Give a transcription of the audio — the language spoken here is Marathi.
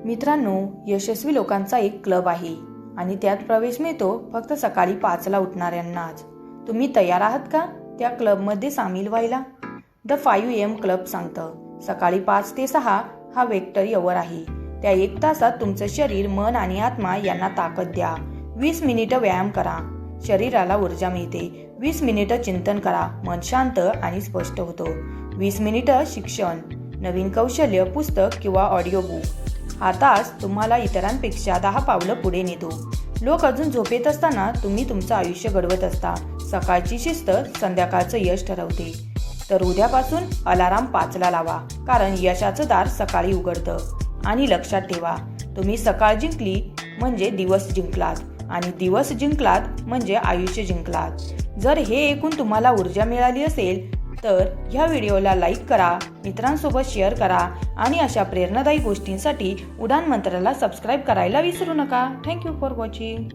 मित्रांनो, यशस्वी लोकांचा एक क्लब आहे आणि त्यात प्रवेश मिळतो फक्त सकाळी 5 ला उठणाऱ्यांनाच। तुम्ही तयार आहात का त्या क्लबमध्ये सामील व्हायला? द 5 AM क्लब सांगतं सकाळी 5 ते 6 हा विक्टरी अवर आहे। त्या 1 तासात तुमचं शरीर, मन आणि आत्मा यांना ताकद द्या। 20 मिनिटं व्यायाम करा, शरीराला ऊर्जा मिळते। 20 मिनिटं चिंतन करा, मन शांत आणि स्पष्ट होतं। 20 मिनिटं शिक्षण, नवीन कौशल्य, पुस्तक किंवा ऑडिओ बुक। हा तास तुम्हाला इतरांपेक्षा 10 पावलं पुढे नेतो। लोक अजून झोपेत असताना तुम्ही तुमचं आयुष्य घडवत असता। सकाळची शिस्त संध्याकाळचं यश ठरवते। तर उद्यापासून अलाराम 5 ला लावा, कारण यशाचं दार सकाळी उघडतं। आणि लक्षात ठेवा, तुम्ही सकाळ जिंकली म्हणजे दिवस जिंकलात, आणि दिवस जिंकलात म्हणजे आयुष्य जिंकलात। जर हे ऐकून तुम्हाला ऊर्जा मिळाली असेल तर ह्या व्हिडिओला लाईक करा, मित्रांसोबत शेअर करा आणि अशा प्रेरणादायी गोष्टींसाठी उडान मंत्राला सबस्क्राईब करायला विसरू नका। Thank you for watching.